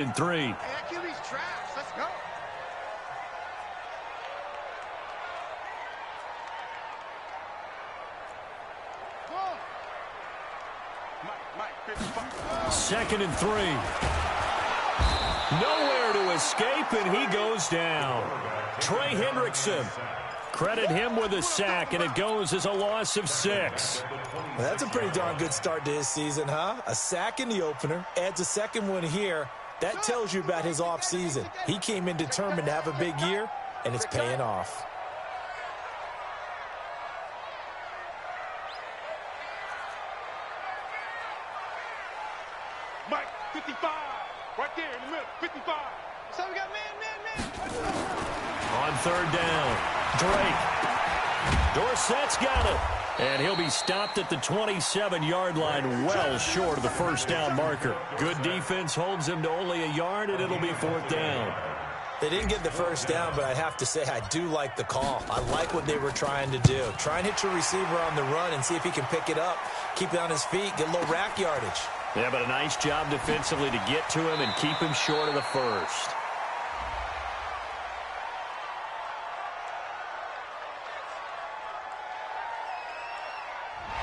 and 3. Hey, that QB's trash. Let's go. Second and 3. Nowhere to escape, and he goes down. Trey Hendrickson. Credit him with a sack, and it goes as a loss of 6. Well, that's a pretty darn good start to his season, huh? A sack in the opener, adds a second one here. That tells you about his offseason. He came in determined to have a big year, and it's paying off. Mike, 55. Right there in the middle, 55. So we got man. On third down, Drake. Dorsett's got it. And he'll be stopped at the 27-yard line, well short of the first down marker. Good defense holds him to only a yard, and it'll be fourth down. They didn't get the first down, but I'd have to say I do like the call. I like what they were trying to do. Try and hit your receiver on the run and see if he can pick it up, keep it on his feet, get a little rack yardage. Yeah, but a nice job defensively to get to him and keep him short of the first.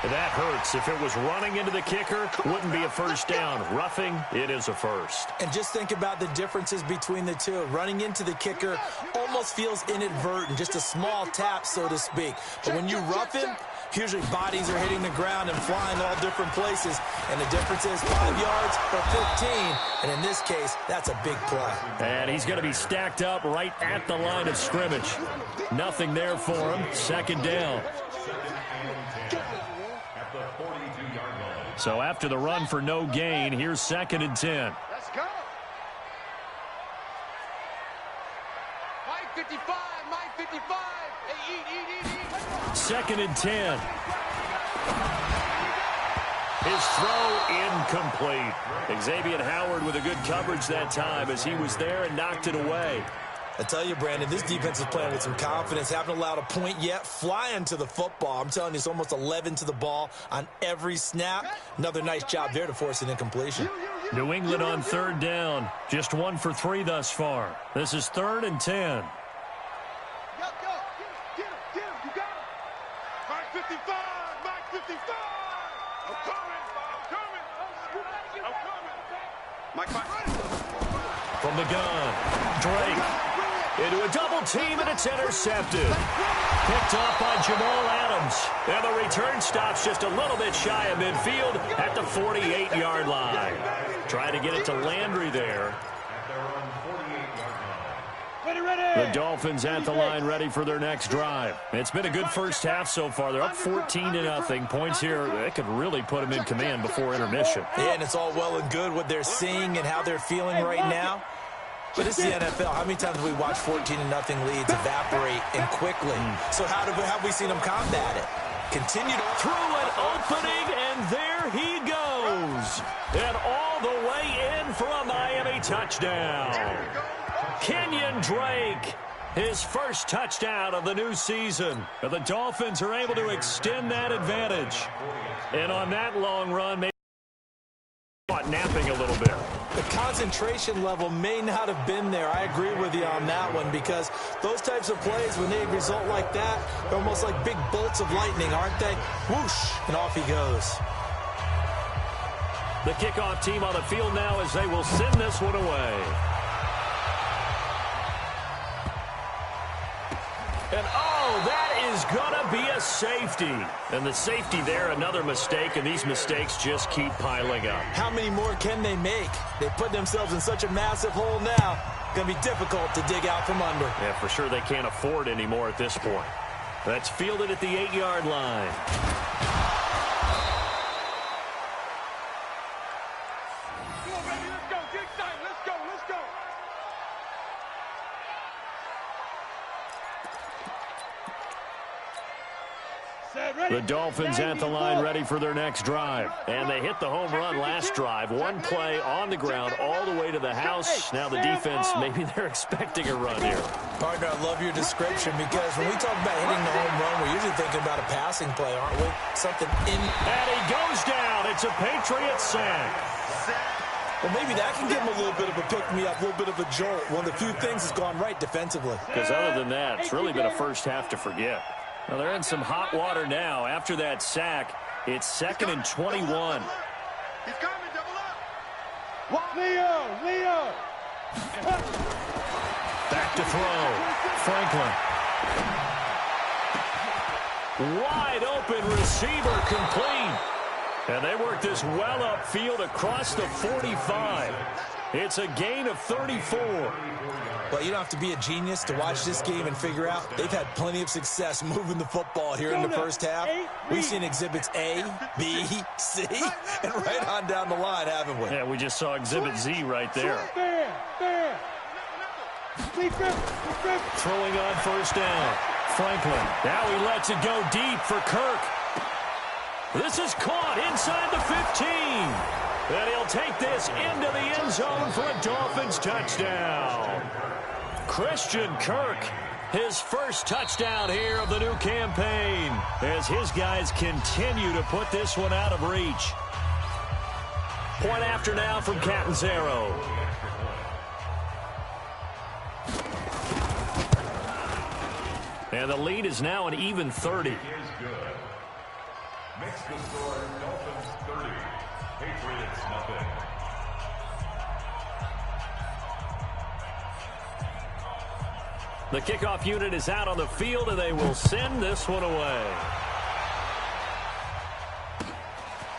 That hurts. If it was running into the kicker, wouldn't be a first down. Roughing, it is a first. And just think about the differences between the two. Running into the kicker almost feels inadvertent, just a small tap, so to speak. But when you rough him, usually bodies are hitting the ground and flying all different places. And the difference is 5 yards or 15. And in this case, that's a big play. And he's going to be stacked up right at the line of scrimmage. Nothing there for him. Second down. So after the run for no gain, here's second and 10. Let's go. Mike 55, Mike 55. Hey, eat. Second and 10. His throw incomplete. Xavier Howard with a good coverage that time as he was there and knocked it away. I tell you, Brandon, this defense is playing with some confidence. Haven't allowed a point yet. Flying to the football. I'm telling you, it's almost 11 to the ball on every snap. Another nice job there to force an incompletion. New England on third down. Just 1 for 3 thus far. This is third and 10. Go. Get him. You got him. Mike 55, Mike 55. I'm coming. Mike 5. From the gun, Drake. Into a double team, and it's intercepted. Picked off by Jamal Adams. And the return stops just a little bit shy of midfield at the 48-yard line. Trying to get it to Landry there. The Dolphins at the line ready for their next drive. It's been a good first half so far. They're up 14-0. Points here, they could really put them in command before intermission. Yeah, and it's all well and good what they're seeing and how they're feeling right now. But this is the NFL. How many times have we watched 14-0 leads evaporate and quickly? So how have we seen them combat it? Continue to through an opening, and there he goes. And all the way in for a Miami touchdown. Kenyon Drake, his first touchdown of the new season. And the Dolphins are able to extend that advantage. And on that long run, maybe napping a little bit. The concentration level may not have been there. I agree with you on that one because those types of plays, when they result like that, they're almost like big bolts of lightning, aren't they? Whoosh, and off he goes. The kickoff team on the field now as they will send this one away. And, oh, that is going to be a safety. And the safety there, another mistake, and these mistakes just keep piling up. How many more can they make? They put themselves in such a massive hole now. Going to be difficult to dig out from under. Yeah, for sure they can't afford any more at this point. That's fielded at the 8-yard line. Come on, baby, let's go. Get excited. Let's go. The Dolphins at the line ready for their next drive. And they hit the home run last drive. One play on the ground all the way to the house. Now the defense, maybe they're expecting a run here. Partner, I love your description because when we talk about hitting the home run, we're usually thinking about a passing play, aren't we? Something in. And he goes down. It's a Patriot sack. Well, maybe that can give them a little bit of a pick-me-up, a little bit of a jolt. One of the few things that's gone right defensively. Because other than that, it's really been a first half to forget. Well, they're in some hot water now. After that sack, it's 2nd and 21. He's coming, double up. Leo. Back to throw. Franklin. Wide open receiver complete. And they work this well upfield across the 45. It's a gain of 34. Well, you don't have to be a genius to watch this game and figure out they've had plenty of success moving the football here in the first half. We've seen exhibits A, B, C, and right on down the line, haven't we? Yeah, we just saw exhibit Z right there. Throwing on first down. Franklin. Now he lets it go deep for Kirk. This is caught inside the 15. And he'll take this into the end zone for a Dolphins touchdown. Christian Kirk, his first touchdown here of the new campaign, as his guys continue to put this one out of reach. Point after now from Catanzaro. And the lead is now an even 30. Makes the score Dolphins 30, Patriots nothing. The kickoff unit is out on the field, and they will send this one away.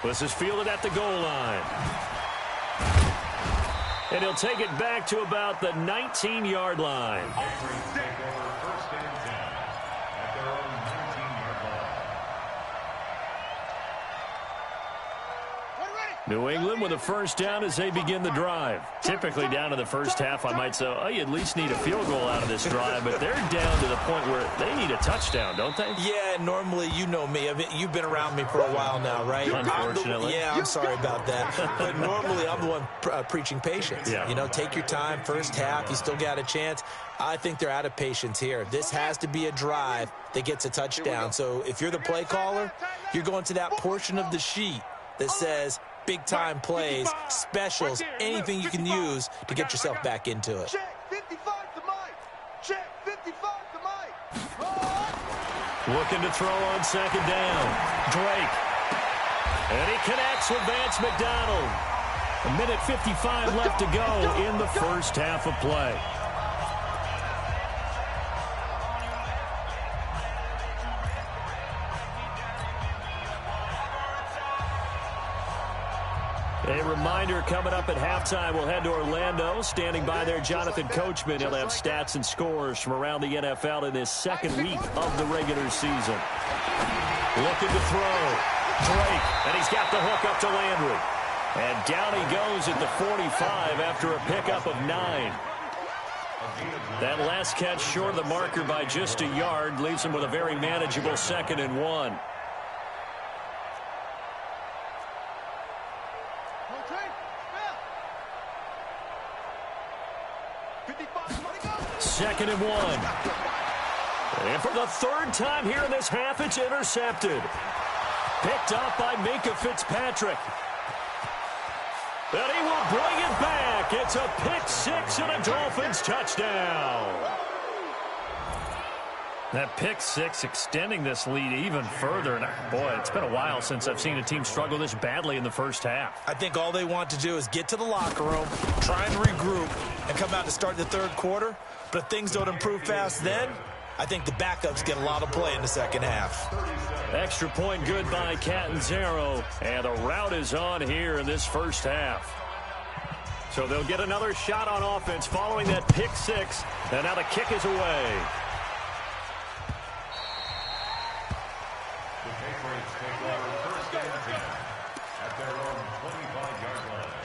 This is fielded at the goal line. And he'll take it back to about the 19-yard line. New England with a first down as they begin the drive. Typically down in the first half, I might say, oh, you at least need a field goal out of this drive, but they're down to the point where they need a touchdown, don't they? Yeah, normally, you know me. I mean, you've been around me for a while now, right? Unfortunately. I'm sorry about that. But normally, I'm the one preaching patience. Yeah. You know, take your time. First half, you still got a chance. I think they're out of patience here. This has to be a drive that gets a touchdown. So if you're the play caller, you're going to that portion of the sheet that says big-time plays, specials, anything you can use to get yourself back into it. Check 55 to Mike. Check 55 to Mike. Looking to throw on second down. Drake. And he connects with Vance McDonald. 1:55 left to go in the first half of play. A reminder, coming up at halftime, we'll head to Orlando. Standing by there, Jonathan Coachman. He'll have stats and scores from around the NFL in this second week of the regular season. Looking to throw. Drake, and he's got the hook up to Landry. And down he goes at the 45 after a pickup of 9. That last catch short of the marker by just a yard leaves him with a very manageable 2nd and 1. Second and 1. And for the third time here in this half, it's intercepted. Picked up by Minkah Fitzpatrick. And he will bring it back. It's a pick 6 and a Dolphins touchdown. That pick 6 extending this lead even further. And boy, it's been a while since I've seen a team struggle this badly in the first half. I think all they want to do is get to the locker room, try and regroup, and come out to start the third quarter. But if things don't improve fast then, I think the backups get a lot of play in the second half. Extra point good by Catanzaro. And the route is on here in this first half. So they'll get another shot on offense following that pick 6. And now the kick is away. The Patriots take over first and 10 at their own 25-yard line.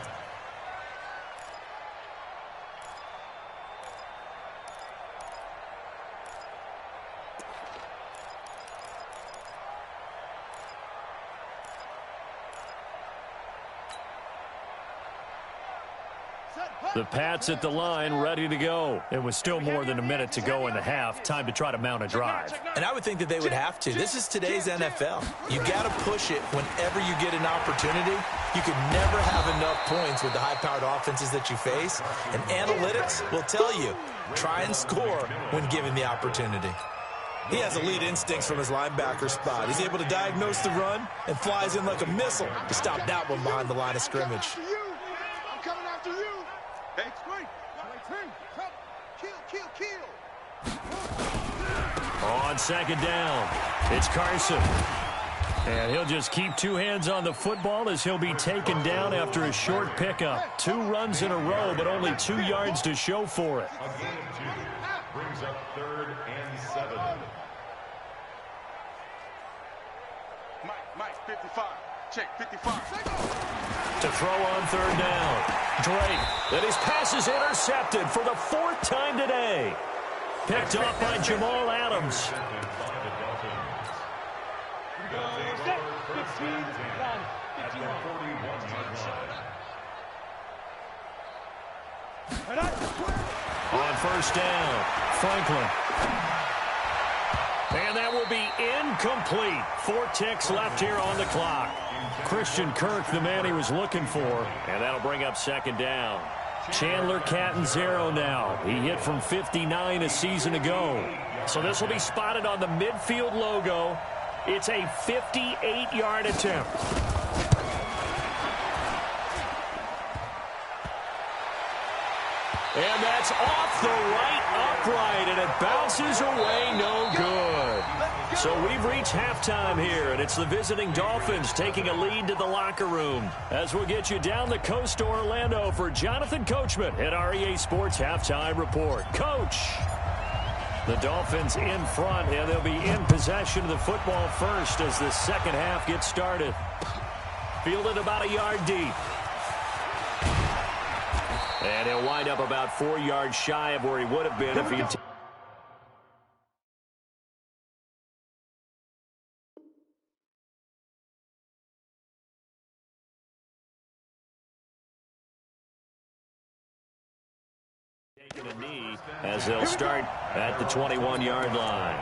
The Pats at the line, ready to go. It was still more than a minute to go in the half. Time to try to mount a drive. And I would think that they would have to. This is today's NFL. You got to push it whenever you get an opportunity. You can never have enough points with the high-powered offenses that you face, and analytics will tell you, try and score when given the opportunity. He has elite instincts from his linebacker spot. He's able to diagnose the run and flies in like a missile to stop that one behind the line of scrimmage. I'm coming after you. Hey, screen. Kill. On second down, it's Carson. And he'll just keep two hands on the football as he'll be taken down after a short pickup. 2 runs in a row, but only 2 yards to show for it. A gain of 2. Brings up 3rd and 7. Mike, 55. Check, 55. To throw on third down. Drake, and his pass is intercepted for the 4th time today. Picked off by Jamal Adams. On first down, Franklin. And that will be incomplete. 4 ticks left here on the clock. Christian Kirk, the man he was looking for. And that'll bring up second down. Chandler Catanzaro now. He hit from 59 a season ago. So this will be spotted on the midfield logo. It's a 58-yard attempt. And that's off the right upright, and it bounces away, no good. So we've reached halftime here, and it's the visiting Dolphins taking a lead to the locker room. As we'll get you down the coast to Orlando for Jonathan Coachman at REA Sports Halftime Report. Coach, the Dolphins in front, and they'll be in possession of the football first as the second half gets started. Fielded about a yard deep. And he'll wind up about 4 yards shy of where he would have been if he'd taken a knee as they'll start at the 21-yard line.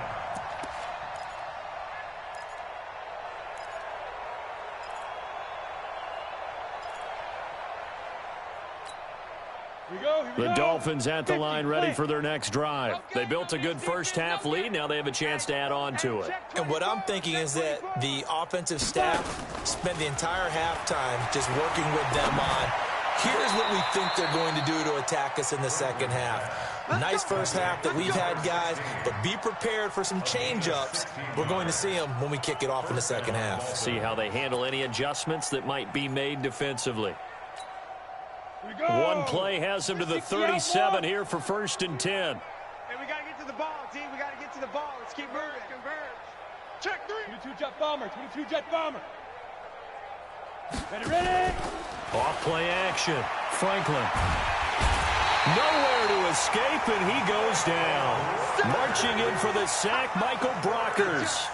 The Dolphins at the line ready for their next drive. They built a good first-half lead. Now they have a chance to add on to it. And what I'm thinking is that the offensive staff spent the entire halftime just working with them on, here's what we think they're going to do to attack us in the second half. Nice first half that we've had, guys, but be prepared for some change-ups. We're going to see them when we kick it off in the second half. See how they handle any adjustments that might be made defensively. One play has them to the 37 here for 1st and 10. And we got to get to the ball, team. We got to get to the ball. Let's keep moving. Converge. Check 3. 22 jet bomber. 22 jet bomber. Ready. Off play action. Franklin. Nowhere to escape, and he goes down. Marching in for the sack, Michael Brockers.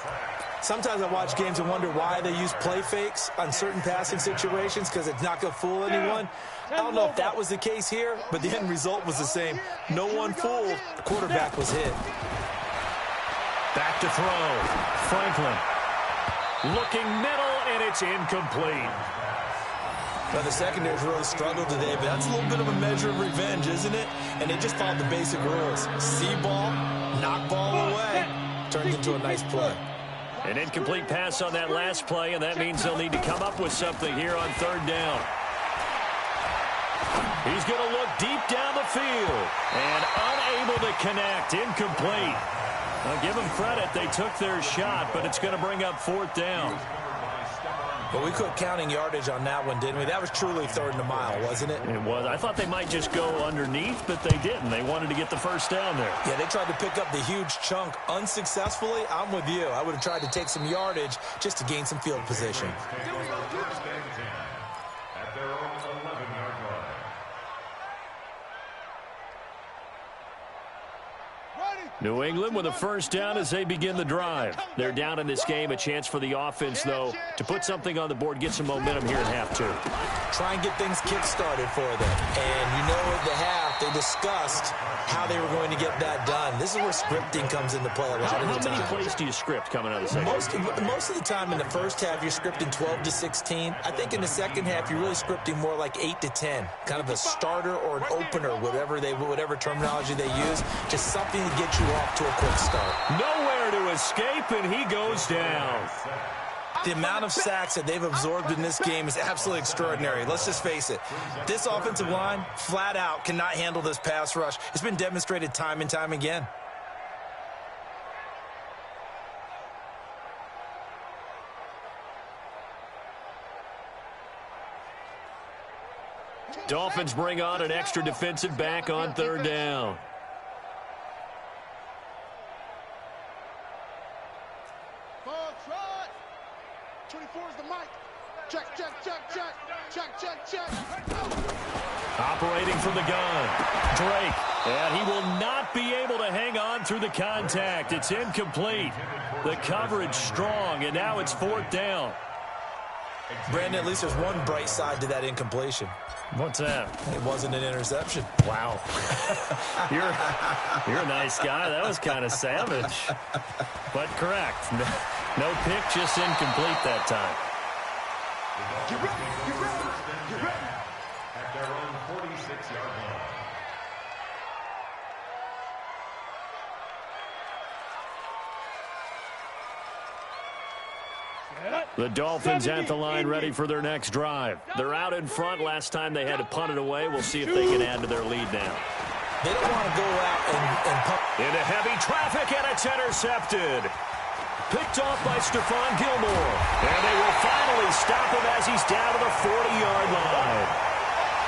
Sometimes I watch games and wonder why they use play fakes on certain passing situations because it's not going to fool anyone. I don't know if that was the case here, but the end result was the same. No one fooled. The quarterback was hit. Back to throw. Franklin. Looking middle, and it's incomplete. Well, the secondary's really struggled today, but that's a little bit of a measure of revenge, isn't it? And they just followed the basic rules. See ball, knock ball away. Turns into a nice play. An incomplete pass on that last play, and that means they'll need to come up with something here on 3rd down. He's going to look deep down the field and unable to connect. Incomplete. I'll give them credit. They took their shot, but it's going to bring up 4th down. But we quit counting yardage on that one, didn't we? That was truly 3rd and a mile, wasn't it? It was. I thought they might just go underneath, but they didn't. They wanted to get the first down there. Yeah, they tried to pick up the huge chunk unsuccessfully. I'm with you. I would have tried to take some yardage just to gain some field position. First and 10 at their own 11-yard line. New England with a first down as they begin the drive. They're down in this game. A chance for the offense, though, to put something on the board, get some momentum here at half 2. Try and get things kick-started for them. And you know at the half, They discussed how they were going to get that done. This is where scripting comes into play a lot of the time. How many plays do you script coming out of the second? Most of the time in the first half, you're scripting 12 to 16. I think in the second half, you're really scripting more like 8 to 10. Kind of a starter or an opener, whatever terminology they use. Just something to get you off to a quick start. Nowhere to escape, and he goes down. The amount of sacks that they've absorbed in this game is absolutely extraordinary. Let's just face it. This offensive line, flat out, cannot handle this pass rush. It's been demonstrated time and time again. Dolphins bring on an extra defensive back on third down. Operating from the gun, Drake, and he will not be able to hang on through the contact. It's incomplete. The coverage strong, and now it's fourth down. Brandon, at least there's one bright side to that incompletion. What's that? It wasn't an interception. Wow. You're a nice guy. That was kind of savage. But correct. No pick, just incomplete that time. Get ready, get ready, get ready. At their own 46-yard line. The Dolphins at the line ready for their next drive. They're out in front. Last time they had to punt it away. We'll see if they can add to their lead now. They don't want to go out and punt. Into heavy traffic, and it's intercepted. Picked off by Stephon Gilmore. And they will finally stop him as he's down to the 40-yard line.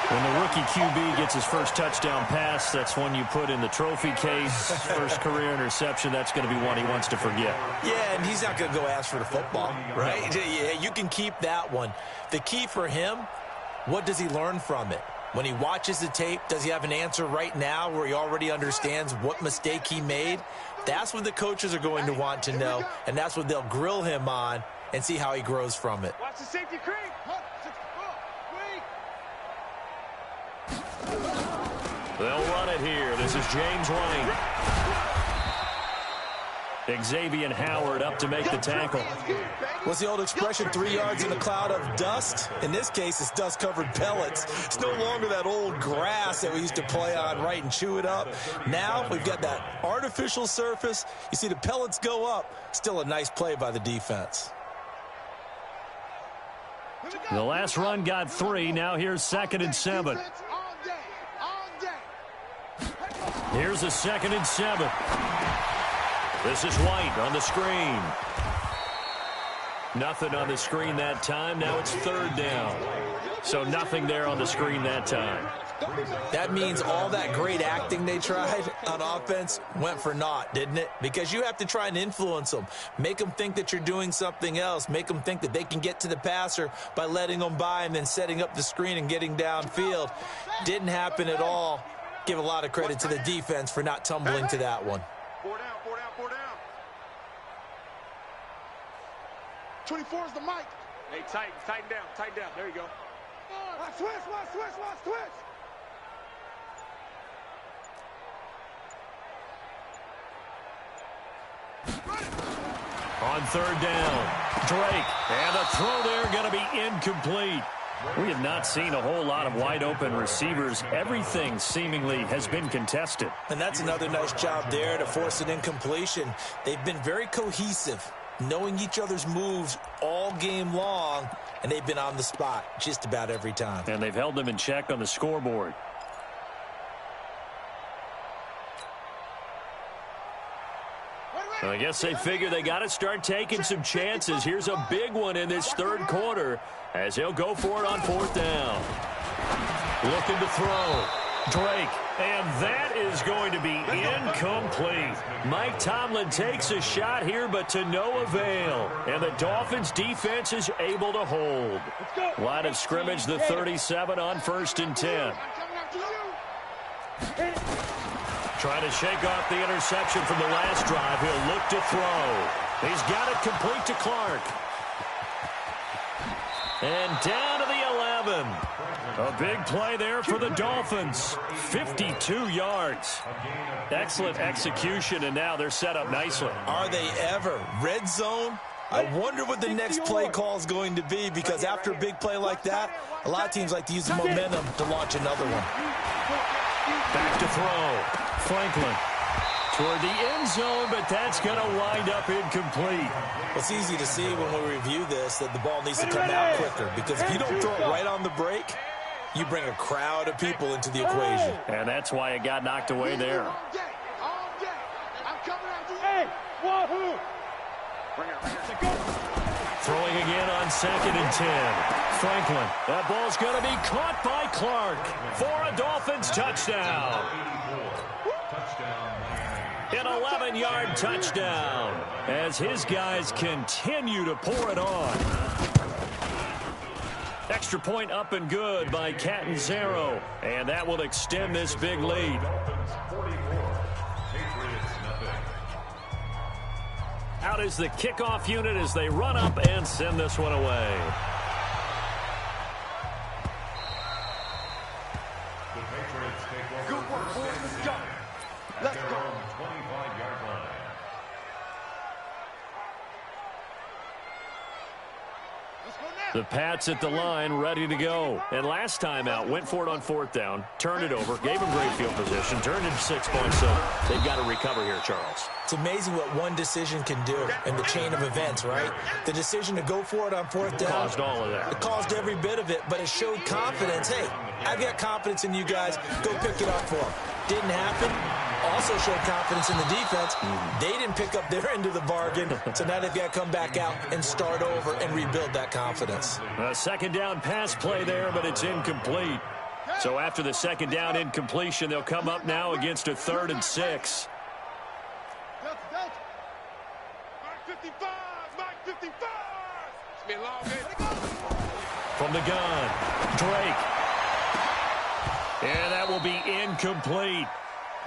When the rookie QB gets his first touchdown pass, that's one you put in the trophy case. First career interception, that's going to be one he wants to forget. Yeah, and he's not going to go ask for the football, right? Yeah, you can keep that one. The key for him, what does he learn from it? When he watches the tape, does he have an answer right now where he already understands what mistake he made? That's what the coaches are going to want to know, and that's what they'll grill him on and see how he grows from it. Watch the safety creep. They'll run it here. This is James White. Xavier Howard up to make the tackle. What's the old expression, 3 yards in a cloud of dust? In this case, it's dust-covered pellets. It's no longer that old grass that we used to play on, right, and chew it up. Now we've got that artificial surface. You see the pellets go up. Still a nice play by the defense. The last run got 3. Now here's 2nd and 7. Here's a 2nd and 7. This is White on the screen. Nothing on the screen that time. Now it's 3rd down. So nothing there on the screen that time. That means all that great acting they tried on offense went for naught, didn't it? Because you have to try and influence them. Make them think that you're doing something else. Make them think that they can get to the passer by letting them by and then setting up the screen and getting downfield. Didn't happen at all. Give a lot of credit to the defense for not tumbling to that one. 4 down, 4 down, 4 down. 24 is the mic. Hey, tighten down. There you go. Watch switch, watch switch, watch switch. On 3rd down, Drake. And the throw there going to be incomplete. We have not seen a whole lot of wide-open receivers. Everything seemingly has been contested. And that's another nice job there to force an incompletion. They've been very cohesive, knowing each other's moves all game long, and they've been on the spot just about every time. And they've held them in check on the scoreboard. I guess they figure they got to start taking some chances. Here's a big one in this 3rd quarter as he'll go for it on 4th down. Looking to throw. Drake. And that is going to be incomplete. Mike Tomlin takes a shot here, but to no avail. And the Dolphins defense is able to hold. Line of scrimmage, the 37 on 1st and 10. Trying to shake off the interception from the last drive. He'll look to throw. He's got it complete to Clark. And down to the 11. A big play there for the Dolphins. 52 yards. Excellent execution, and now they're set up nicely. Are they ever? Red zone? I wonder what the next play call is going to be, because after a big play like that, a lot of teams like to use the momentum to launch another one. Back to throw. Franklin toward the end zone, but that's going to wind up incomplete. It's easy to see when we review this that the ball needs to come out quicker, because if you don't throw it right on the break, you bring a crowd of people into the equation. And that's why it got knocked away there. Throwing again on 2nd and 10. Franklin. That ball's going to be caught by Clark for a Dolphins touchdown. An 11-yard touchdown as his guys continue to pour it on. Extra point up and good by Catanzaro, and that will extend this big lead. Out is the kickoff unit as they run up and send this one away. The Patriots take over. Good work, boys. Let's go. Let's go. 25-yard line. The Pats at the line, ready to go. And last time out, went for it on 4th down, turned it over, gave them great field position, turned into 6 points, so they've got to recover here, Charles. It's amazing what one decision can do in the chain of events, right? The decision to go for it on 4th down. Caused all of that. It caused every bit of it, but it showed confidence. Hey, I've got confidence in you guys. Go pick it up for them. Didn't happen. Also showed confidence in the defense. They didn't pick up their end of the bargain, so now they've got to come back out and start over and rebuild that confidence. A 2nd down pass play there, but it's incomplete. So after the 2nd down incompletion, they'll come up now against a 3rd and 6. Mark 55, Mark 55. It's been a long game. From the gun, Drake. And that will be incomplete.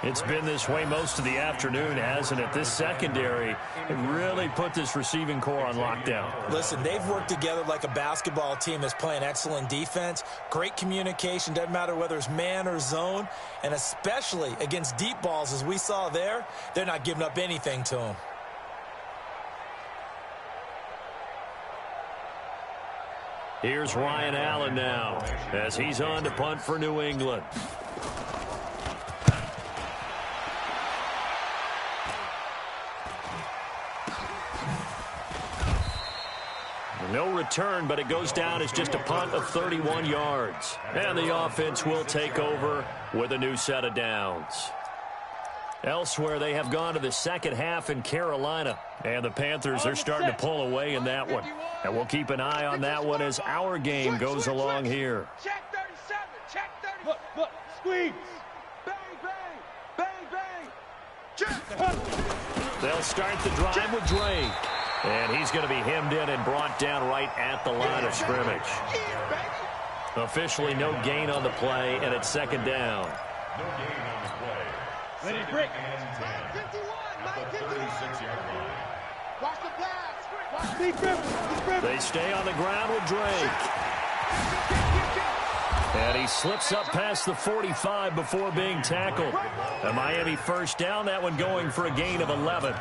It's been this way most of the afternoon, hasn't it? This secondary really put this receiving core on lockdown. Listen, they've worked together like a basketball team that's playing excellent defense. Great communication, doesn't matter whether it's man or zone. And especially against deep balls, as we saw there, they're not giving up anything to them. Here's Ryan Allen now as he's on to punt for New England. No return, but it goes down as just a punt of 31 yards. And the offense will take over with a new set of downs. Elsewhere, they have gone to the second half in Carolina. And the Panthers are starting to pull away in that one. And we'll keep an eye on that one as our game goes along here. Check 37, check 30. Look, squeeze. Bang, bang, bang, bang. Check. They'll start the drive with Drake. And he's going to be hemmed in and brought down right at the line of scrimmage. Officially no gain on the play, and it's 2nd down. No gain on the play. Ready, break. At the 36-yard line. Watch the pass. They stay on the ground with Drake. And he slips up past the 45 before being tackled. A Miami 1st down, that one going for a gain of 11.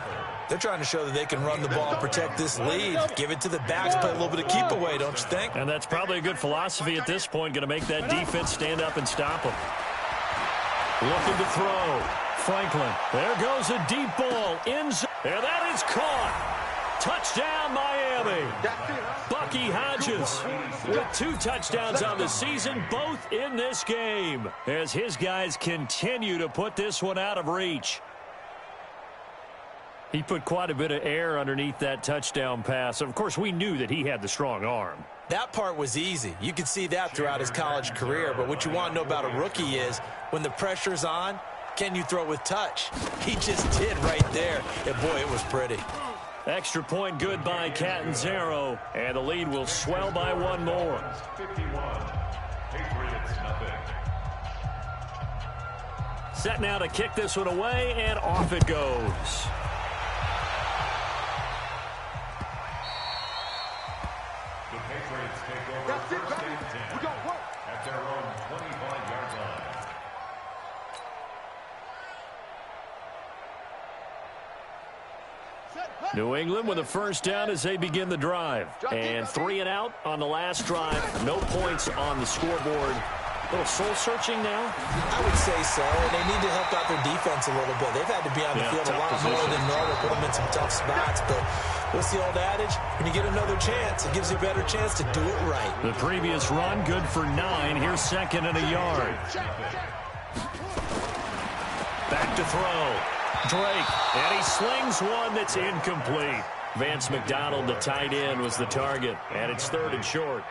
They're trying to show that they can run the ball and protect this lead. Give it to the backs, play a little bit of keep away, don't you think? And that's probably a good philosophy at this point, going to make that defense stand up and stop them. Looking to throw. Franklin. There goes a deep ball. And that is caught. Touchdown, Miami. Bucky Hodges with 2 touchdowns on the season, both in this game, as his guys continue to put this one out of reach. He put quite a bit of air underneath that touchdown pass. Of course, we knew that he had the strong arm. That part was easy. You could see that throughout his college career. But what you want to know about a rookie is when the pressure's on, can you throw with touch? He just did right there. And, boy, it was pretty. Extra point good by Catanzaro. And the lead will swell by 1 more. 51. Patriots, nothing. Set now to kick this one away, and off it goes. The Patriots take over 1st and 10 at their own New England with a first down as they begin the drive. And 3 and out on the last drive. No points on the scoreboard. A little soul-searching now? I would say so, and they need to help out their defense a little bit. They've had to be on the field a lot more than normal, put them in some tough spots. But what's the old adage? When you get another chance, it gives you a better chance to do it right. The previous run, good for 9. Here's 2nd and a yard. Back to throw. Drake, and he slings one that's incomplete. Vance McDonald, the tight end, was the target, and it's 3rd and short.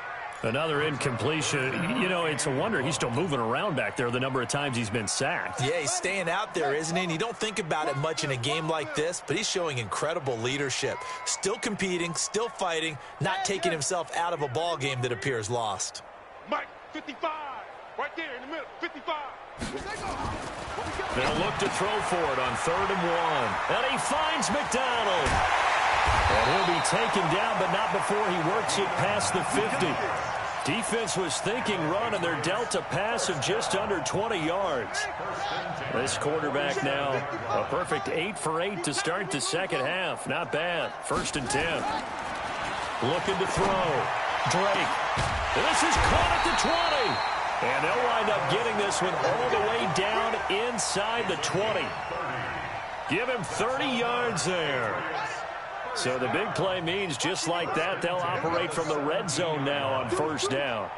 Another incompletion. You know, it's a wonder he's still moving around back there the number of times he's been sacked. Yeah, he's staying out there, isn't he? And you don't think about it much in a game like this, but he's showing incredible leadership. Still competing, still fighting, not taking himself out of a ball game that appears lost. Mike, 55. Right there in the middle, 55. They'll look to throw for it on 3rd and 1. And he finds McDonald. And he'll be taken down, but not before he works it past the 50. Defense was thinking run, and they're dealt a pass of just under 20 yards. This quarterback now, a perfect 8 for 8 to start the second half. Not bad. 1st and 10. Looking to throw. Drake. And this is caught at the 20. And they'll wind up getting this one all the way down inside the 20. Give him 30 yards there. So the big play means just like that, they'll operate from the red zone now on 1st down.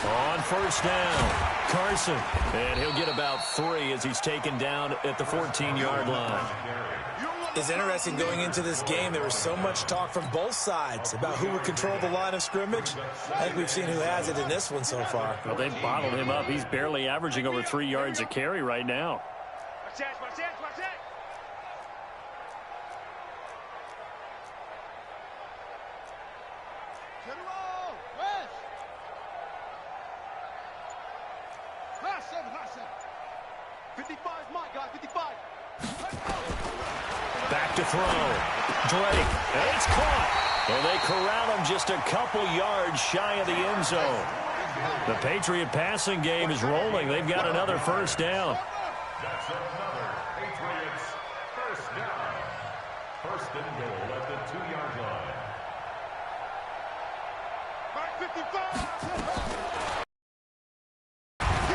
On 1st down, Carson. And he'll get about 3 as he's taken down at the 14-yard line. It's interesting going into this game. There was so much talk from both sides about who would control the line of scrimmage. I think we've seen who has it in this one so far. Well, they've bottled him up. He's barely averaging over 3 yards a carry right now. Watch that, watch that, watch that. General, West. High 7. 55 is my guy, 55. Back to throw. Drake. And it's caught. And they corral him just a couple yards shy of the end zone. The Patriot passing game is rolling. They've got another 1st down. That's another Patriots first down. 1st and goal at the 2-yard line.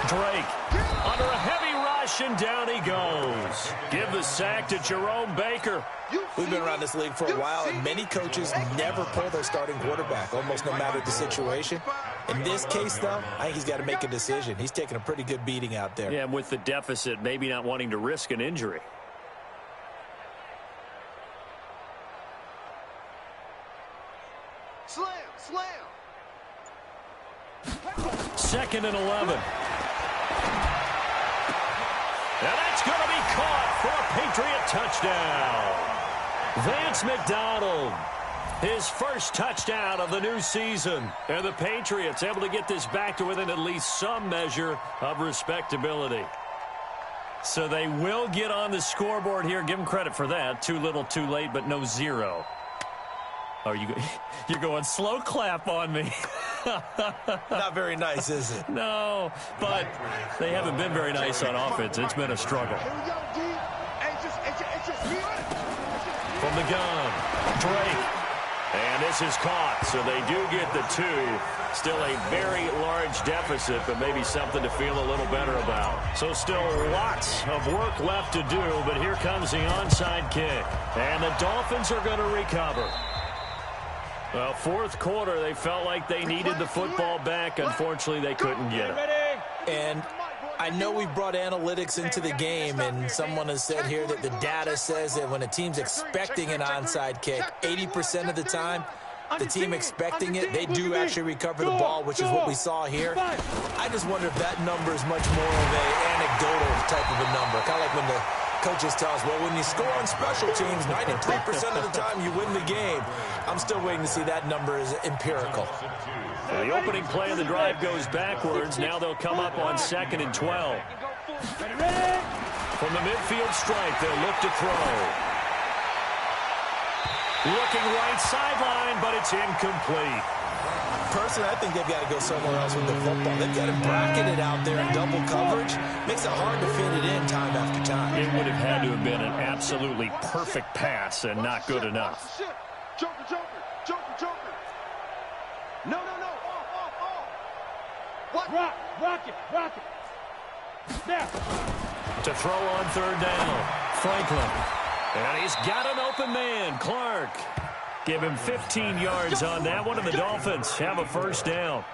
Drake under a heavy rush, and down he goes. Give the sack to Jerome Baker. We've been around this league for a while, and many coaches never pull their starting quarterback, almost no matter the situation. In this case, though, I think he's got to make a decision. He's taking a pretty good beating out there. Yeah, and with the deficit, maybe not wanting to risk an injury. Slam. 2nd and 11. And that's going to be caught for a Patriot touchdown. Vance McDonald, his first touchdown of the new season. And the Patriots able to get this back to within at least some measure of respectability. So they will get on the scoreboard here. Give them credit for that. Too little, too late, but no 0. Oh, you're going slow clap on me. Not very nice, is it? No, but they haven't been very nice on offense. It's been a struggle. From the gun, Drake. And this is caught, so they do get the 2. Still a very large deficit, but maybe something to feel a little better about. So still lots of work left to do, but here comes the onside kick. And the Dolphins are going to recover. Well, 4th quarter, they felt like they needed the football back. Unfortunately, they couldn't get it. And I know we brought analytics into the game, and someone has said here that the data says that when a team's expecting an onside kick, 80% of the time, the team expecting it, they do actually recover the ball, which is what we saw here. I just wonder if that number is much more of an anecdotal type of a number, kind of like when the coaches tell us, well, when you score on special teams, 93% of the time you win the game. I'm still waiting to see that number is empirical. So the opening play of the drive goes backwards. Now they'll come up on 2nd and 12. From the midfield stripe, they'll look to throw. Looking right sideline, but it's incomplete. Personally, I think they've got to go somewhere else with the football. They've got him bracketed out there in double coverage. Makes it hard to fit it in time after time. It would have had to have been an absolutely perfect pass and not good enough. Joker, Joker, Joker, Joker. No, no, no. What? Rock it. Now. To throw on third down, Franklin. And he's got an open man, Clark. Give him 15 yards on that one, and the Dolphins have a first down.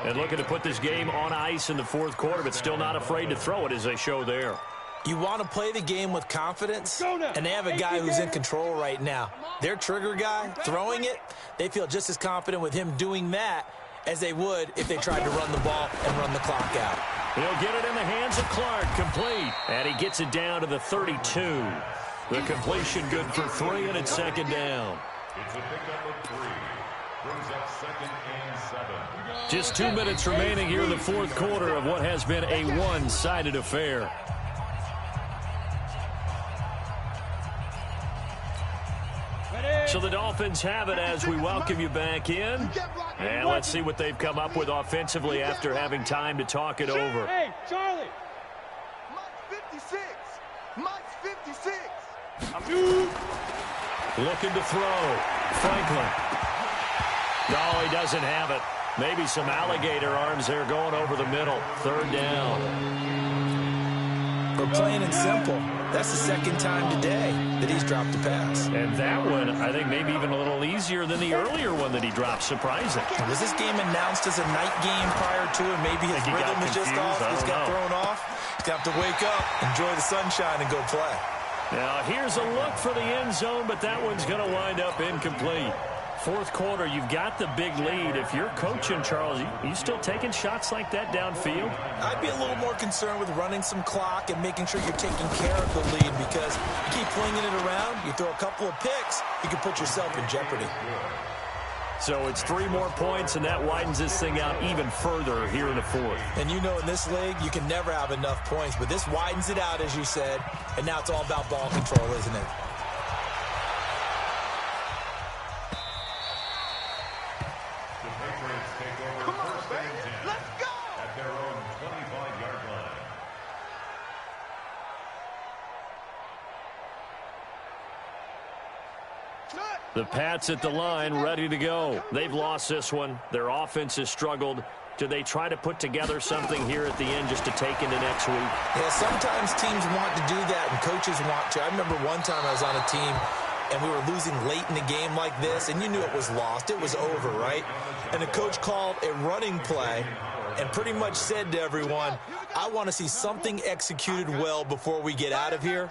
And looking to put this game on ice in the fourth quarter, but still not afraid to throw it as they show there. You want to play the game with confidence, and they have a guy who's in control right now. Their trigger guy, throwing it, they feel just as confident with him doing that as they would if they tried to run the ball and run the clock out. He'll get it in the hands of Clark, complete. And he gets it down to the 32. The completion good for 3, and it's second down. It's a pickup of 3. Brings up 2nd and 7. Just 2 minutes remaining here in the fourth quarter of what has been a one-sided affair. So the Dolphins have it as we welcome you back in. And let's see what they've come up with offensively after having time to talk it over. Hey, Charlie. Mike's 56. Mike's 56. Looking to throw. Franklin. No, he doesn't have it. Maybe some alligator arms there going over the middle. Third down. But plain and simple, that's the second time today that he's dropped a pass. And that one, I think, maybe even a little easier than the earlier one that he dropped. Surprising. Was this game announced as a night game prior to it? Maybe his rhythm was just off. He's got thrown off. He's got to wake up, enjoy the sunshine, and go play. Now, here's a look for the end zone, but that one's going to wind up incomplete. Fourth quarter, you've got the big lead. If you're coaching, Charles, you still taking shots like that downfield? I'd be a little more concerned with running some clock and making sure you're taking care of the lead, because you keep flinging it around, you throw a couple of picks, you can put yourself in jeopardy. So it's 3 more points, and that widens this thing out even further here in the fourth. And you know in this league, you can never have enough points, but this widens it out, as you said, and now it's all about ball control, isn't it? The Pats at the line, ready to go. They've lost this one. Their offense has struggled. Do they try to put together something here at the end just to take into next week? Yeah, sometimes teams want to do that, and coaches want to. I remember one time I was on a team, and we were losing late in the game like this, and you knew it was lost. It was over, right? And the coach called a running play and pretty much said to everyone, I want to see something executed well before we get out of here.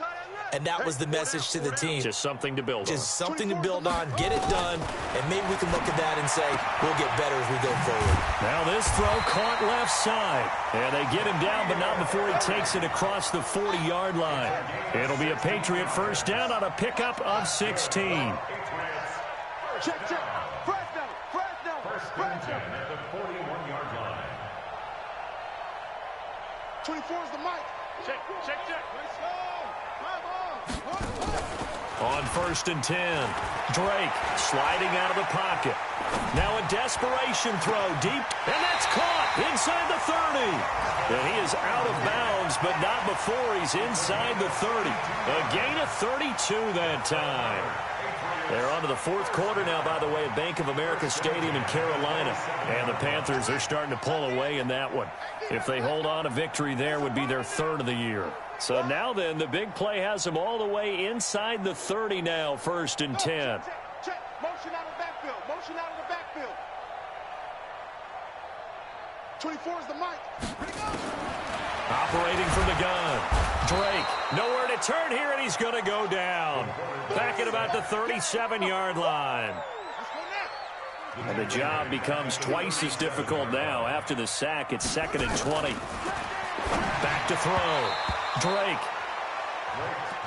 And that was the message to the team. Just something to build on. Just something to build on, get it done, and maybe we can look at that and say, we'll get better as we go forward. Now this throw caught left side. And they get him down, but not before he takes it across the 40-yard line. It'll be a Patriot first down on a pickup of 16. Check. Fresno. First and 10 at the 41-yard line. 24 is the mic. Check. Let's go. On first and 10, Drake sliding out of the pocket. Now a desperation throw deep, and that's caught inside the 30. And he is out of bounds, but not before he's inside the 30. A gain of 32 that time. They're on to the fourth quarter now, by the way, at Bank of America Stadium in Carolina. And the Panthers are starting to pull away in that one. If they hold on, a victory there would be their 3rd of the year. So now then, the big play has them all the way inside the 30 now, first and 10. Check. Motion out of the backfield. 24 is the mic. Operating from the gun. Drake, nowhere to turn here, and he's going to go down. Back at about the 37-yard line. And the job becomes twice as difficult now. After the sack, it's 2nd and 20. Back to throw. Drake.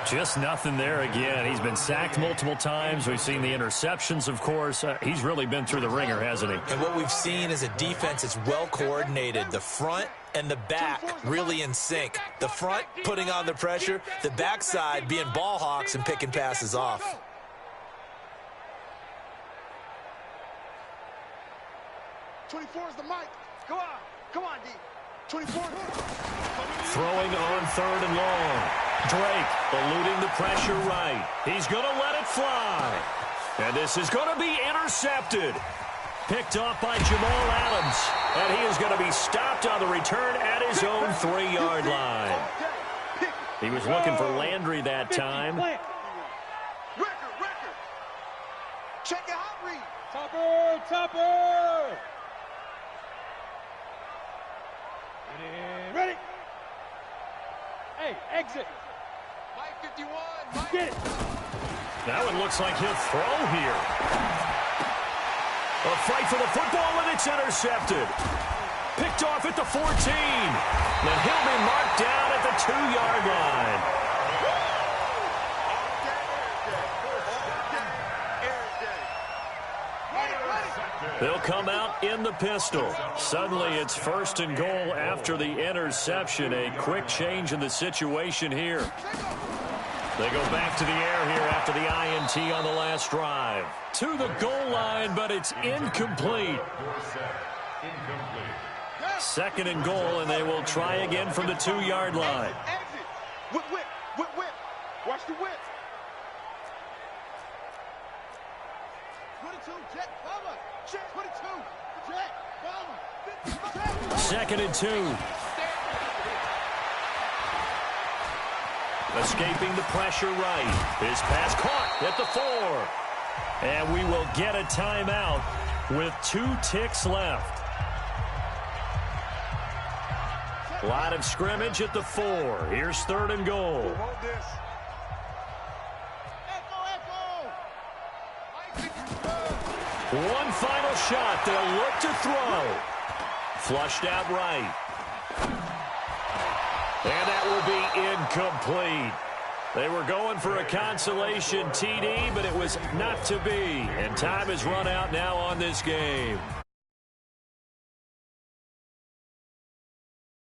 Just nothing there again. He's been sacked multiple times. We've seen the interceptions, of course. He's really been through the ringer, hasn't he? And what we've seen is a defense that's well coordinated. The front and the back really in sync. The front putting on the pressure, the backside being ball hawks and picking passes off. 24 is the mic. Go on. Come on, D. 24. Throwing on 3rd and long. Drake eluding the pressure right. He's going to let it fly. And this is going to be intercepted. Picked off by Jamal Adams. And he is going to be stopped on the return at his own 3-yard line. He was looking for Landry that time. Record. Check it out, Reed. Topper. Ready. Hey, exit. Mike 51. Mike. Get it. Now it looks like he'll throw here. A fight for the football, and it's intercepted. Picked off at the 14. And he'll be marked down at the 2-yard line. They'll come out in the pistol. Suddenly it's 1st and goal after the interception. A quick change in the situation here. They go back to the air here after the INT on the last drive. To the goal line, but it's incomplete. 2nd and goal, and they will try again from the 2-yard line. Whip. Watch the whip. 22, jet, bomber. Jet, 22, jet, bomber. 2nd and 2. Escaping the pressure right. His pass caught at the 4. And we will get a timeout with 2 ticks left. Line of scrimmage at the 4. Here's 3rd and goal. One final shot. They'll look to throw. Flushed out right. And that will be incomplete. They were going for a consolation TD, but it was not to be. And time has run out now on this game.